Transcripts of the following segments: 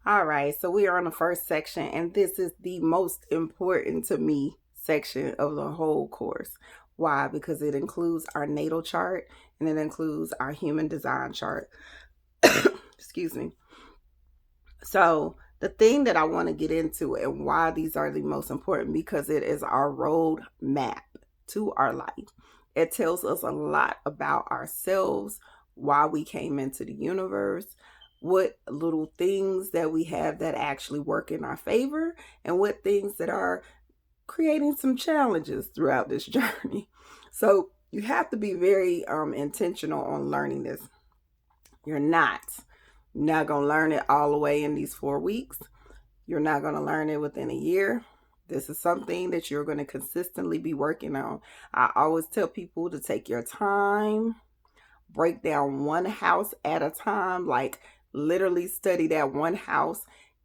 All right, so we are on the first section, and this is the most important to me section of the whole course. Why? Because it includes our natal chart and it includes our human design chart. Excuse me. So, the thing that I want to get into and why these are the most important because it is our road map to our life. It tells us a lot about ourselves, why we came into the universe, what little things that we have that actually work in our favor, and what things that are creating some challenges throughout this journey. So, you have to be very intentional on learning this. You're not. You're not going to learn it all the way in these 4 weeks. You're not going to learn it within a year. This is something that you're going to consistently be working on. I always tell people to take your time, break down one house at a time, like literally study that one house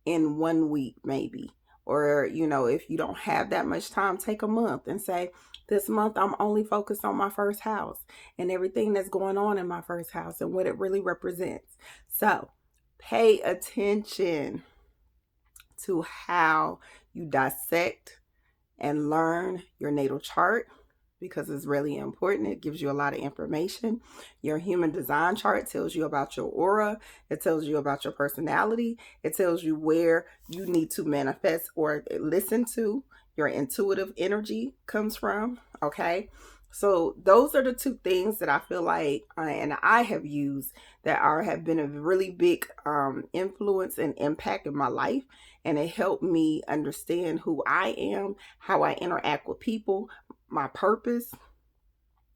in 1 week, maybe. Or, if you don't have that much time, take a month and say, this month I'm only focused on my first house and everything that's going on in my first house and what it really represents. So pay attention to how you dissect and learn your natal chart because it's really important. It gives you a lot of information. Your human design chart tells you about your aura, it tells you about your personality, it tells you where you need to manifest or listen to. Your intuitive energy comes from, okay? So those are the two things that I feel like and I have used that have been a really big influence and impact in my life, and it helped me understand who I am, how I interact with people, my purpose,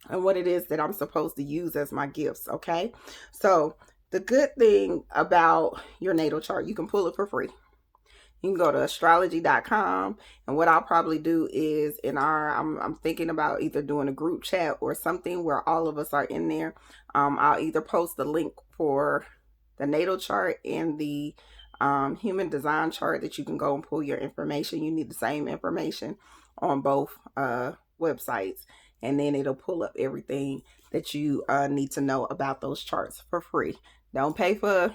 and what it is that I'm supposed to use as my gifts. Okay, so the good thing about your natal chart, you can pull it for free. You can go to astrology.com, and what I'll probably do is I'm thinking about either doing a group chat or something where all of us are in there. I'll either post the link for the natal chart and the human design chart that you can go and pull your information. You need the same information on both websites, and then it'll pull up everything that you need to know about those charts for free. Don't pay for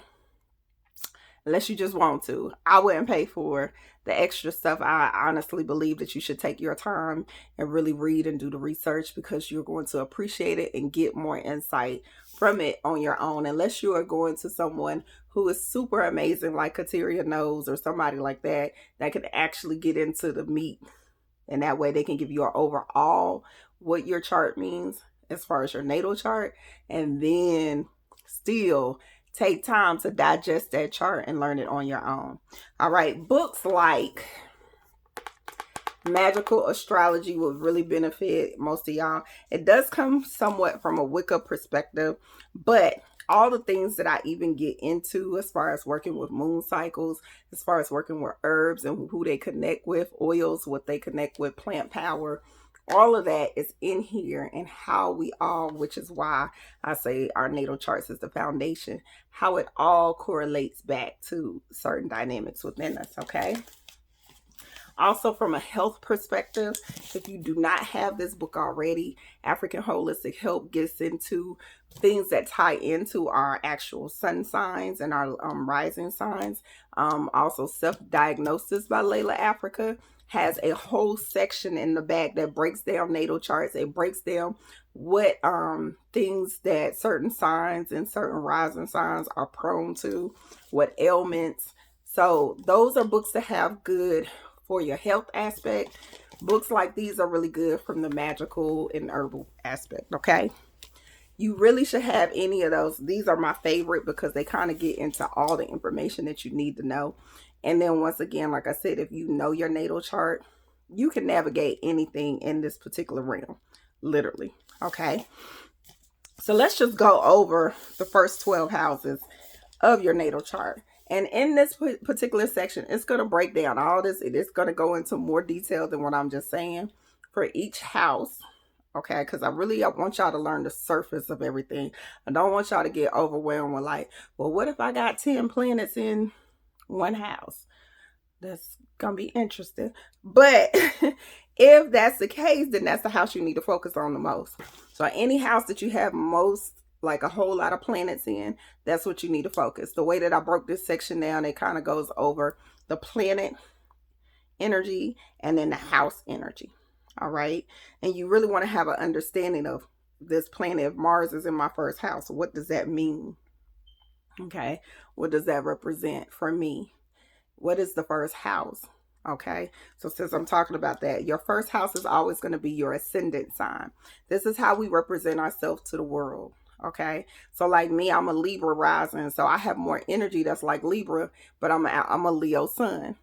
unless you just want to. I wouldn't pay for the extra stuff. I honestly believe that you should take your time and really read and do the research because you're going to appreciate it and get more insight from it on your own. Unless you are going to someone who is super amazing, like Kateria knows, or somebody like that, that can actually get into the meat. And that way they can give you an overall what your chart means as far as your natal chart. And then still take time to digest that chart and learn it on your own. All right, books like Magical Astrology would really benefit most of y'all. It does come somewhat from a Wicca perspective, but all the things that I even get into as far as working with moon cycles, as far as working with herbs and who they connect with, oils, what they connect with, plant power, all of that is in here, and how we all, which is why I say our natal charts is the foundation, how it all correlates back to certain dynamics within us, okay? Also, from a health perspective, if you do not have this book already, African Holistic Health gets into things that tie into our actual sun signs and our rising signs. Also, Self Diagnosis by Layla Africa has a whole section in the back that breaks down natal charts. It breaks down what things that certain signs and certain rising signs are prone to, what ailments. So those are books that have good for your health aspect. Books like these are really good from the magical and herbal aspect, okay? You really should have any of those. These are my favorite because they kind of get into all the information that you need to know. And then once again, like I said, if you know your natal chart, you can navigate anything in this particular realm, literally, okay? So let's just go over the first 12 houses of your natal chart. And in this particular section, it's going to break down all this. It is going to go into more detail than what I'm just saying for each house. Okay, because I want y'all to learn the surface of everything. I don't want y'all to get overwhelmed with like, well, what if I got 10 planets in one house? That's going to be interesting. But if that's the case, then that's the house you need to focus on the most. So any house that you have most like a whole lot of planets in, that's what you need to focus. The way that I broke this section down, it kind of goes over the planet energy and then the house energy. All right. And you really want to have an understanding of this planet. If Mars is in my first house, what does that mean? Okay. What does that represent for me? What is the first house? Okay. So since I'm talking about that, your first house is always going to be your ascendant sign. This is how we represent ourselves to the world. Okay. So like me, I'm a Libra rising. So I have more energy that's like Libra, but I'm a Leo sun.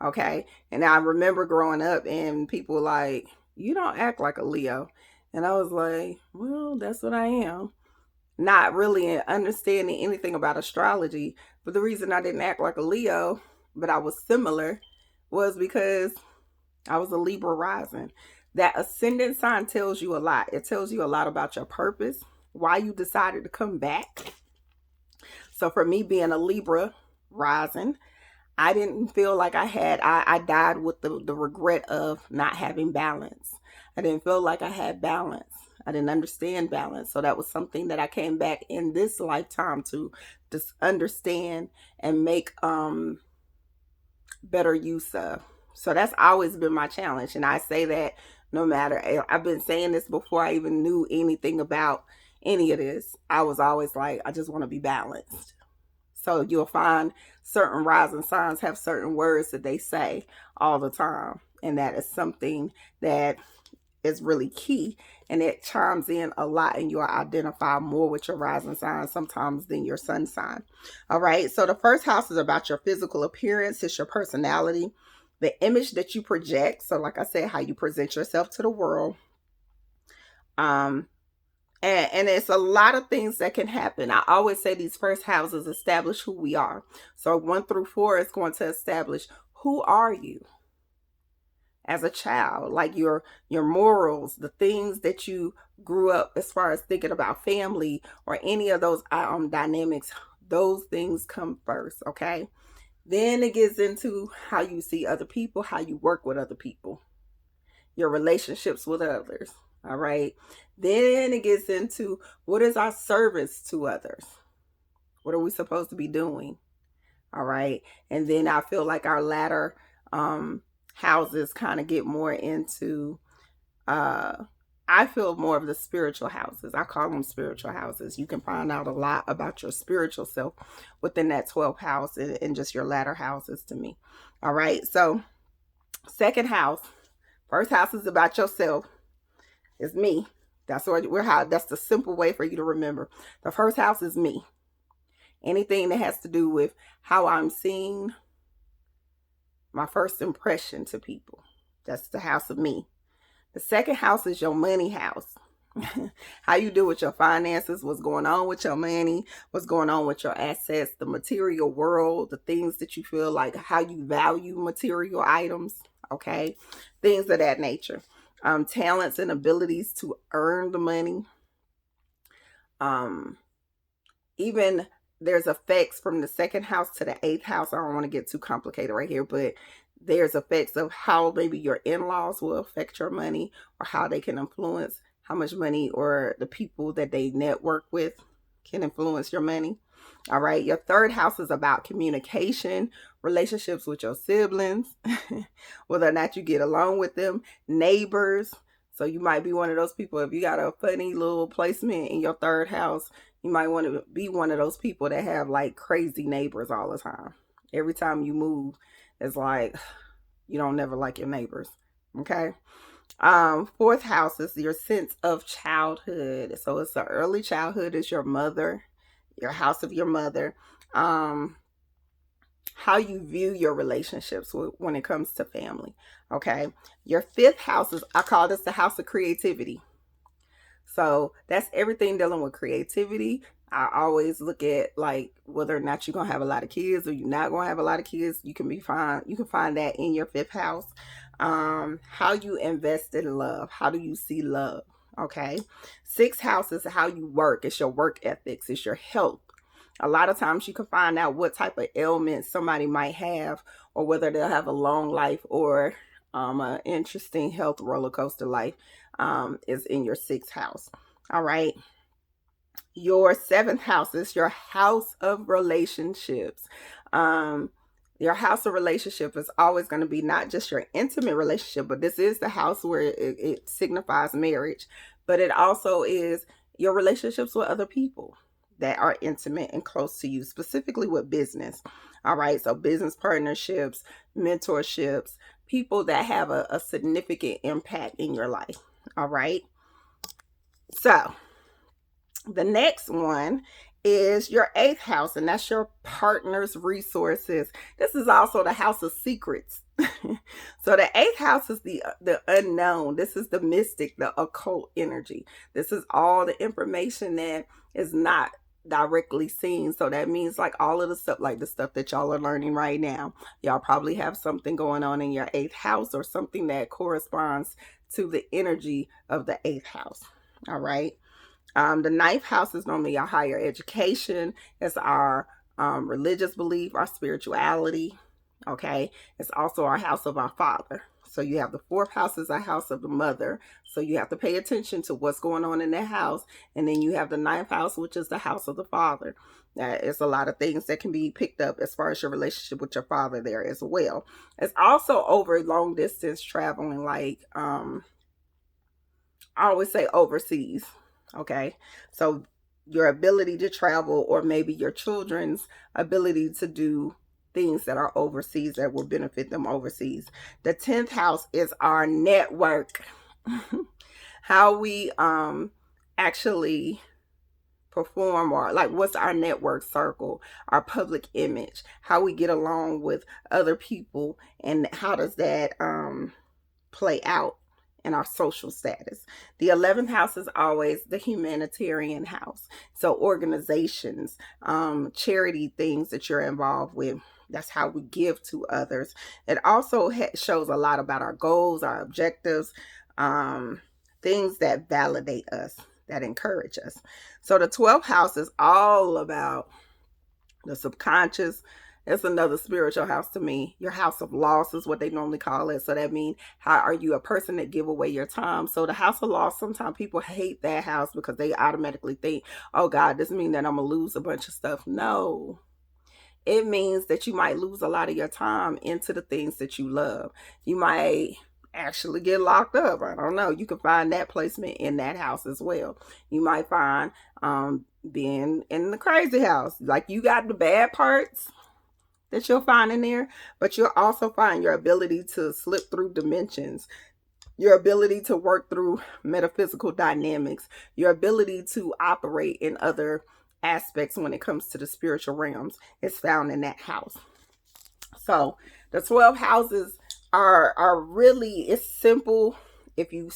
Okay. And I remember growing up and people like, you don't act like a Leo. And I was like, well, that's what I am. Not really understanding anything about astrology. But the reason I didn't act like a Leo, but I was similar, was because I was a Libra rising. That ascendant sign tells you a lot. It tells you a lot about your purpose, why you decided to come back. So for me being a Libra rising, I didn't feel like I died with the regret of not having balance. I didn't feel like I had balance. I didn't understand balance. So that was something that I came back in this lifetime to just understand and make better use of. So that's always been my challenge. And I say that no matter, I've been saying this before I even knew anything about any of this. I was always like, I just want to be balanced. So you'll find certain rising signs have certain words that they say all the time. And that is something that is really key. And it chimes in a lot and you'll identify more with your rising sign sometimes than your sun sign. All right. So the first house is about your physical appearance. It's your personality, the image that you project. So like I said, how you present yourself to the world. And it's a lot of things that can happen. I always say these first houses establish who we are. So 1 through 4 is going to establish who are you as a child, like your morals, the things that you grew up as far as thinking about family or any of those dynamics. Those things come first, okay? Then it gets into how you see other people, how you work with other people, your relationships with others. All right. Then it gets into what is our service to others? What are we supposed to be doing? All right. And then I feel like our latter houses kind of get more into, I feel more of the spiritual houses. I call them spiritual houses. You can find out a lot about your spiritual self within that 12th house and just your latter houses to me. All right. So second house, first house is about yourself. It's me. That's that's the simple way for you to remember. The first house is me. Anything that has to do with how I'm seen, my first impression to people. That's the house of me. The second house is your money house. How you do with your finances, what's going on with your money, what's going on with your assets, the material world, the things that you feel like, how you value material items, okay? Things of that nature. Talents and abilities to earn the money. Even there's effects from the second house to the 8th house. I don't want to get too complicated right here, but there's effects of how maybe your in-laws will affect your money or how they can influence how much money, or the people that they network with can influence your money. All right. Your third house is about communication, relationships with your siblings, whether or not you get along with them, neighbors. So you might be one of those people, if you got a funny little placement in your third house, you might want to be one of those people that have like crazy neighbors all the time. Every time you move, it's like you don't never like your neighbors. Okay. Fourth house is your sense of childhood. So it's the early childhood is your mother, your house of your mother. How you view your relationships when it comes to family. Okay. Your fifth house is, I call this the house of creativity. So that's everything dealing with creativity. I always look at like whether or not you're gonna have a lot of kids or you're not gonna have a lot of kids. You can find that in your fifth house. How you invest in love. How do you see love? Okay. Sixth house is how you work. It's your work ethics. It's your health. A lot of times you can find out what type of ailment somebody might have, or whether they'll have a long life or an interesting health roller coaster life is in your sixth house. All right. Your seventh house is your house of relationships. Um, your house of relationship is always going to be not just your intimate relationship, but this is the house where it signifies marriage, but it also is your relationships with other people that are intimate and close to you, specifically with business. All right, so business partnerships, mentorships, people that have a significant impact in your life. All right, so the next one is your eighth house, and that's your partner's resources. This is also the house of secrets. So the eighth house is the unknown. This is the mystic, the occult energy. This is all the information that is not directly seen. So that means like all of the stuff, like the stuff that y'all are learning right now. Y'all probably have something going on in your eighth house, or something that corresponds to the energy of the eighth house. All right. The ninth house is normally our higher education. It's our religious belief, our spirituality. Okay. It's also our house of our father. So you have the fourth house is our house of the mother. So you have to pay attention to what's going on in that house. And then you have the ninth house, which is the house of the father. It's a lot of things that can be picked up as far as your relationship with your father there as well. It's also over long distance traveling, like I always say overseas. Okay, so your ability to travel, or maybe your children's ability to do things that are overseas that will benefit them overseas. The 10th house is our network. How we actually perform, or like what's our network circle, our public image, how we get along with other people, and how does that play out in our social status. The 11th house is always the humanitarian house. So organizations, charity things that you're involved with. That's how we give to others. It also shows a lot about our goals, our objectives, things that validate us, that encourage us. So the 12th house is all about the subconscious. It's another spiritual house to me. Your house of loss is what they normally call it. So that means, how are you a person that give away your time? So the house of loss, sometimes people hate that house because they automatically think, oh God, this means that I'm going to lose a bunch of stuff. No, it means that you might lose a lot of your time into the things that you love. You might actually get locked up. I don't know. You can find that placement in that house as well. You might find being in the crazy house. Like, you got the bad parts that you'll find in there, but you'll also find your ability to slip through dimensions, your ability to work through metaphysical dynamics, your ability to operate in other aspects when it comes to the spiritual realms is found in that house. So the 12 houses are really, it's simple if you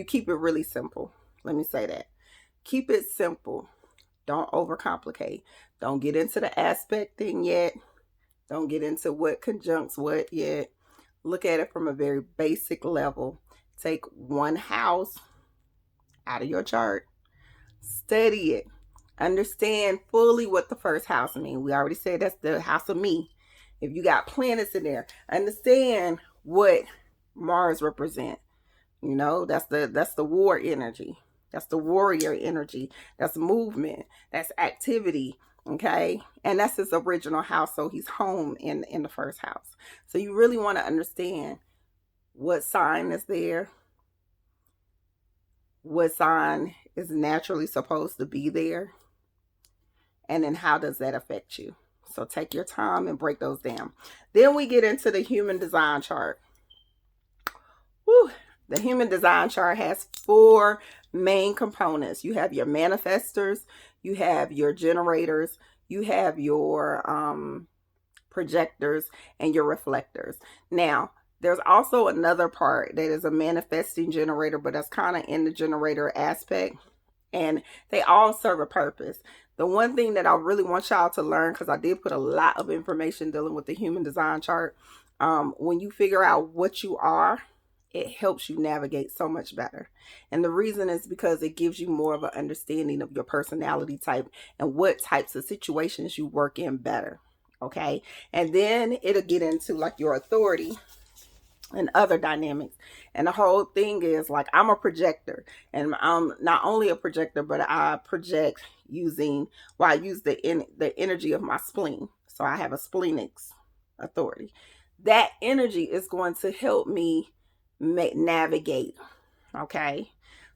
keep it really simple. Let me say that. Keep it simple. Don't overcomplicate. Don't get into the aspect thing yet. Don't get into what conjuncts what yet. Look at it from a very basic level. Take one house out of your chart. Study it. Understand fully what the first house means. We already said that's the house of me. If you got planets in there, understand what Mars represent. You know, that's the war energy. That's the warrior energy. That's movement. That's activity. Okay. And that's his original house. So he's home in the first house. So you really want to understand what sign is there, what sign is naturally supposed to be there, and then how does that affect you. So take your time and break those down. Then we get into the human design chart. Whew. The human design chart has 4 main components. You have your manifestors, you have your generators, you have your projectors, and your reflectors. Now, there's also another part that is a manifesting generator, but that's kind of in the generator aspect. And they all serve a purpose. The one thing that I really want y'all to learn, because I did put a lot of information dealing with the human design chart, when you figure out what you are, it helps you navigate so much better. And the reason is because it gives you more of an understanding of your personality type and what types of situations you work in better. Okay. And then it'll get into like your authority. and other dynamics. And the whole thing is like I'm a projector, and I'm not only a projector, but I project using, well, I use the energy of my spleen. So I have a splenic authority. That energy is going to help me navigate. Okay.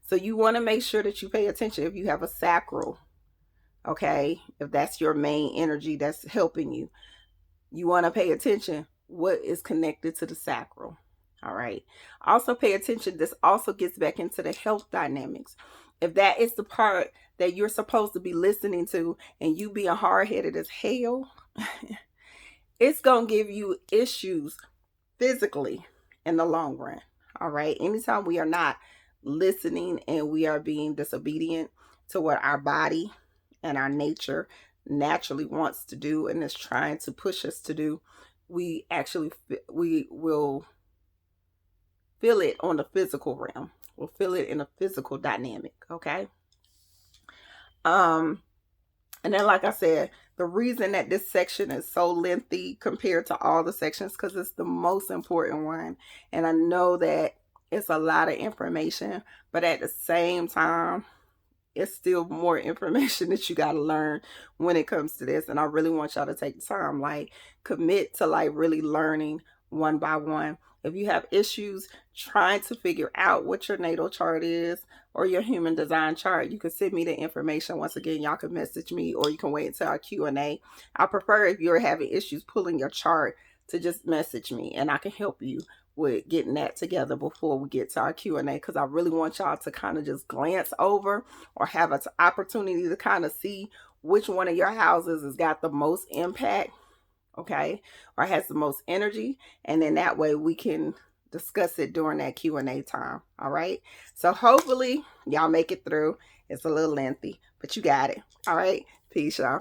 So you want to make sure that you pay attention if you have a sacral. Okay. If that's your main energy that's helping you, you want to pay attention what is connected to the sacral. All right. Also pay attention. This also gets back into the health dynamics. If that is the part that you're supposed to be listening to and you being hard-headed as hell, it's going to give you issues physically in the long run. All right. Anytime we are not listening and we are being disobedient to what our body and our nature naturally wants to do and is trying to push us to do, we will feel it on the physical realm. We'll feel it in a physical dynamic. Okay. And then, like I said, the reason that this section is so lengthy compared to all the sections, because it's the most important one. And I know that it's a lot of information, but at the same time, it's still more information that you got to learn when it comes to this. And I really want y'all to take time, like commit to like really learning one by one. If you have issues trying to figure out what your natal chart is or your human design chart, you can send me the information. Once again, y'all can message me or you can wait until our Q&A. I prefer if you're having issues pulling your chart to just message me and I can help you with getting that together before we get to our Q&A, because I really want y'all to kind of just glance over or have an opportunity to kind of see which one of your houses has got the most impact, okay, or has the most energy, and then that way we can discuss it during that Q&A time. All right, so hopefully y'all make it through. It's a little lengthy, but you got it. All right, peace, y'all.